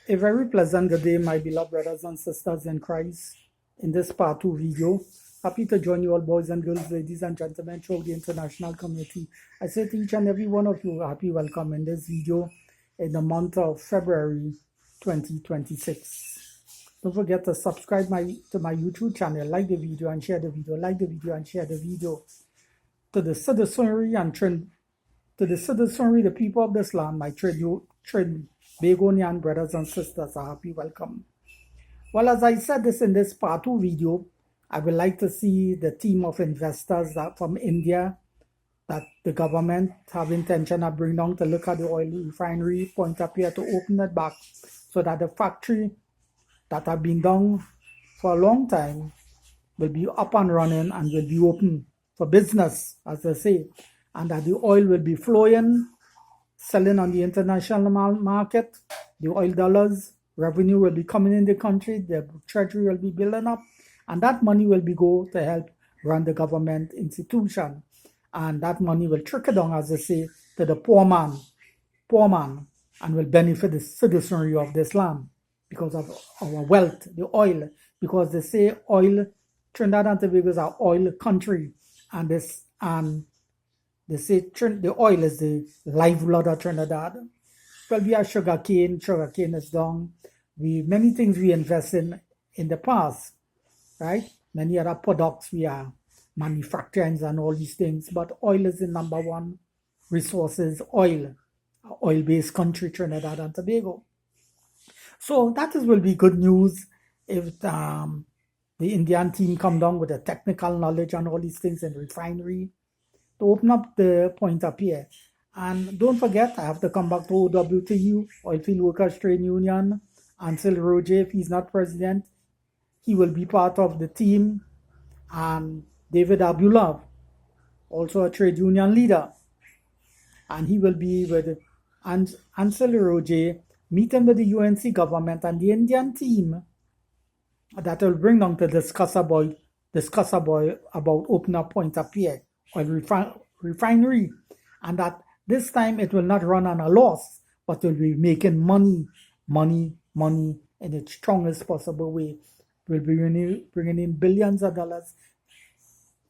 A very pleasant good day, my beloved brothers and sisters in Christ. In this part 2 video, happy to join you all, boys and girls, ladies and gentlemen, throughout the international community. I say to each and every one of you, happy welcome in this video in the month of February 2026. Don't forget to subscribe to my YouTube channel, like the video and share the video, like the video and share the video. To the citizenry and the people of this land, my Begonian brothers and sisters, a happy welcome. Well, as I said this in this part 2 video, I would like to see the team of investors that from India that the government have intention of bringing down to look at the oil refinery point up here to open it back so that the factory that have been down for a long time will be up and running and will be open for business, as they say, and that the oil will be flowing, selling on the international market, the oil dollars, revenue will be coming in the country, the treasury will be building up, and that money will be go to help run the government institution. And that money will trickle down, as they say, to the poor man, and will benefit the citizenry of this land because of our wealth, the oil, because they say oil, Trinidad and Tobago is an oil country, and they say the oil is the lifeblood of Trinidad. Well, we have sugarcane is down. Many things we invest in the past, right? Many other products we are manufacturing and all these things, but oil is the number one resources, oil-based country, Trinidad and Tobago. So will be good news if the Indian team come down with the technical knowledge and all these things in the refinery to open up the point up here. And don't forget, I have to come back to OWTU, Oilfield Workers Trade Union, Ansel Roger. If he's not president, he will be part of the team. And David Abulov, also a trade union leader. And he will be with Ansel Roger, meeting with the UNC government and the Indian team that will bring them to discuss about open up point up here, oil refinery, and that this time it will not run on a loss, but will be making money in the strongest possible way. Will be bringing in billions of dollars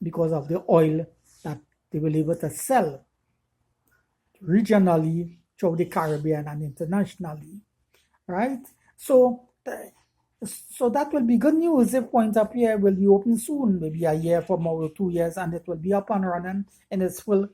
because of the oil that they will be able to sell regionally throughout the Caribbean and internationally, right? So that will be good news if point up here will be open soon, maybe a year from or 2 years, and it will be up and running in its full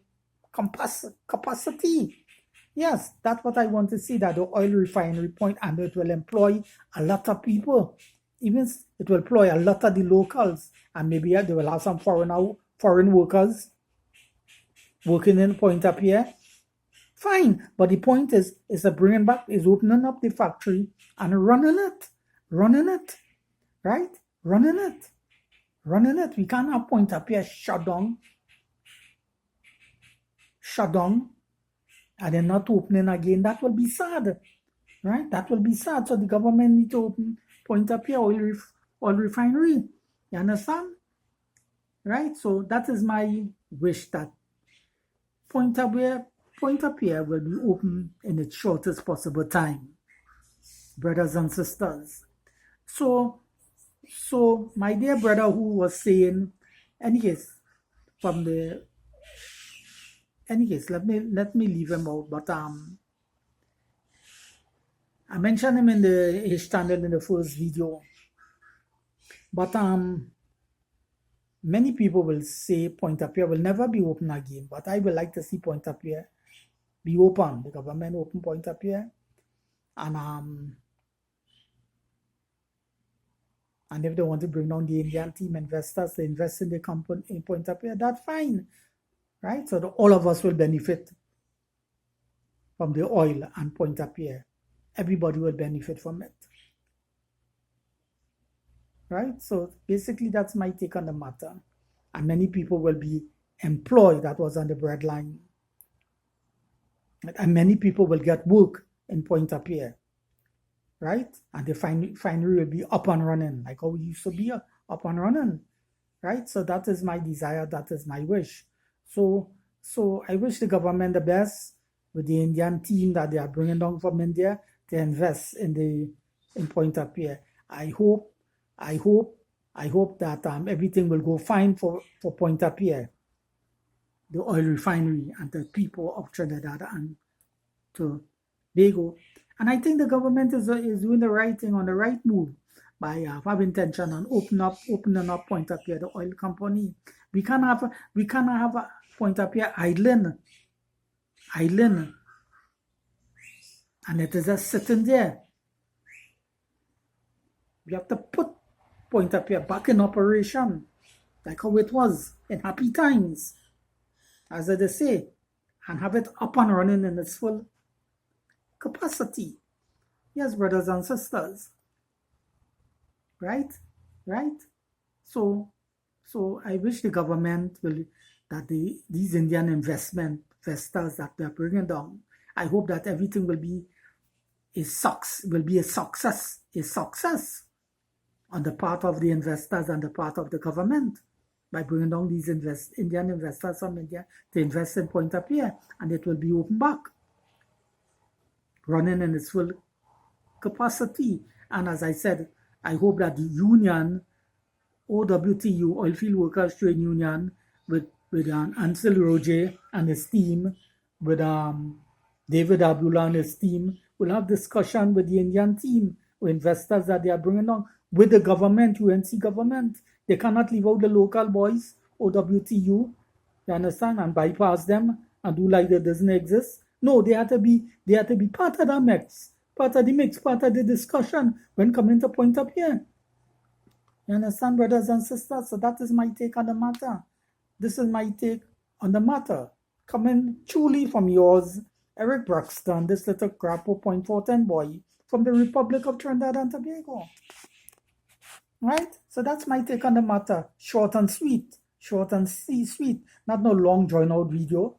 capacity. Yes, that's what I want to see, that the oil refinery point, and it will employ a lot of people. Even it will employ a lot of the locals, and maybe they will have some foreign workers working in point up here. Fine, but the point is opening up the factory and running it, right? Running it. We can't have point up here shut down, and then not opening again. That will be sad, right? That will be sad. So the government need to open point up here oil refinery. You understand? Right? So that is my wish, that point up here will be open in the shortest possible time, brothers and sisters. So my dear brother who was saying, let me leave him out, but I mentioned him in his channel in the first video, but many people will say point up here will never be open again, but I would like to see point up here be open, the government open point up here, and if they want to bring down the Indian team investors to invest in the company in point up here, that's fine, right? So all of us will benefit from the oil and point up here. Everybody will benefit from it, right? So basically that's my take on the matter, and many people will be employed. That was on the breadline. And many people will get work in point up here, right? And the refinery will be up and running like how we used to be up and running, right? So that is my desire, that is my wish. So I wish the government the best with the Indian team that they are bringing down from India invest in Point Apierre. I hope that everything will go fine for Point Apierre, the oil refinery, and the people of Trinidad and Tobago. And I think the government is doing the right thing, on the right move, by having intention on opening up Point Apierre, the oil company. We cannot have a Point Apierre idling, and it is just sitting there. We have to put Point Apierre back in operation, like how it was in happy times, as they say, and have it up and running in its full capacity. Yes, brothers and sisters. Right? So I wish the government these Indian investors that they're bringing down, I hope that everything will be a success on the part of the investors and the part of the government, by bringing down these Indian investors from India to invest in Point Apierre, and it will be open back, running in its full capacity. And as I said, I hope that the union, OWTU, Oilfield Workers Trade Union, with Ansel Roger and his team, with David Abdullah and his team, will have discussion with the Indian team, with investors that they are bringing on, with the government, UNC government. They cannot leave out the local boys, OWTU, you understand, and bypass them and do like that doesn't exist. No, they have to be part of the mix, part of the discussion when coming to Point Apierre. You understand, brothers and sisters? So that is my take on the matter. This is my take on the matter, coming truly from yours, Eric Braxton, this little Crapo Point 410 boy from the Republic of Trinidad and Tobago. Right? So that's my take on the matter. Short and sweet. Not no long drawn out video.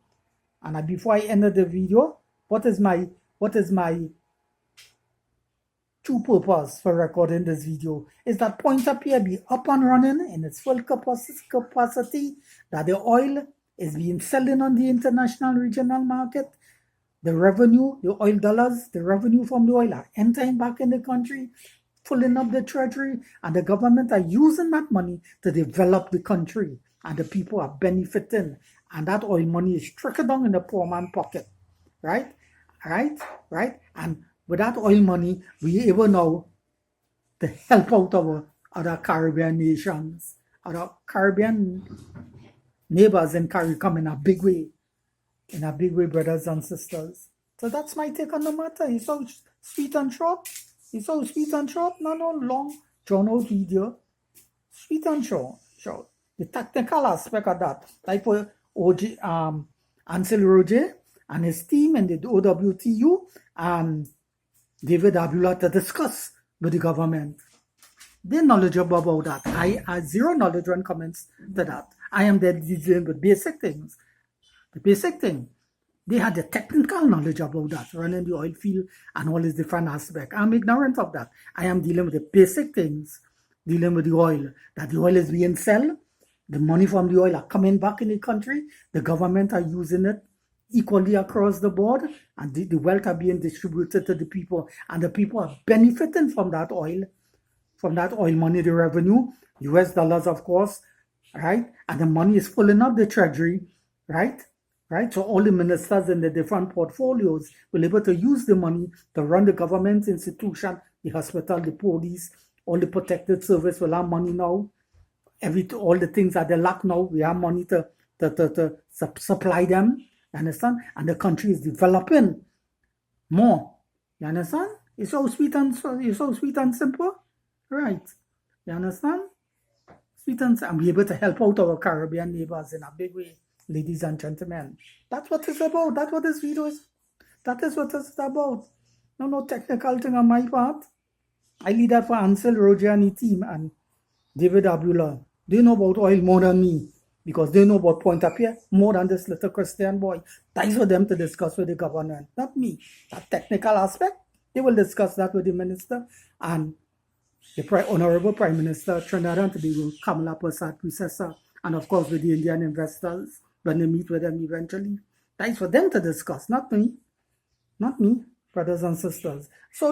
And before I end the video, what is my true purpose for recording this video? Is that Point Apierre be up and running in its full capacity, that the oil is being selling on the international regional market, the revenue, the oil dollars, the revenue from the oil are entering back in the country, filling up the treasury, and the government are using that money to develop the country, and the people are benefiting, and that oil money is trickled down in the poor man's pocket, right? And with that oil money, we are able now to help out our other Caribbean nations, other Caribbean neighbors in CARICOM in a big way, brothers and sisters. So that's my take on the matter. It's so sweet and short. No long drawn out video. Sweet and short. The technical aspect of that, like for Ansel Roger and his team and the OWTU and David Abdullah to discuss with the government. They're knowledgeable about that. I have zero knowledge when comments to that. I am there dealing with basic things. The basic thing. They had the technical knowledge about that, running the oil field and all these different aspects. I'm ignorant of that. I am dealing with the basic things, dealing with the oil, that the oil is being sold, the money from the oil are coming back in the country, the government are using it equally across the board, and the wealth are being distributed to the people, and the people are benefiting from that oil money, the revenue, US dollars, of course, right? And the money is filling up the treasury, right? So all the ministers in the different portfolios will be able to use the money to run the government institution, the hospital, the police, all the protected service will have money now. All the things that they lack now, we have money to supply them. You understand? And the country is developing more. You understand? It's so sweet and simple. Right. You understand? Sweet and be able to help out our Caribbean neighbors in a big way. Ladies and gentlemen, that's what it's about. That's what this video is. That is what it's about. No technical thing on my part. I lead that for Ansel Roger and his team and David Abdullah. They know about oil more than me, because they know about Point Apierre more than this little Christian boy. That is for them to discuss with the government, not me. That technical aspect, they will discuss that with the minister and the Honorable Prime Minister Trinidad and Tobago, Kamala Persad-Princessa, and of course with the Indian investors when they meet with them eventually. That is for them to discuss, not me. brothers and sisters. So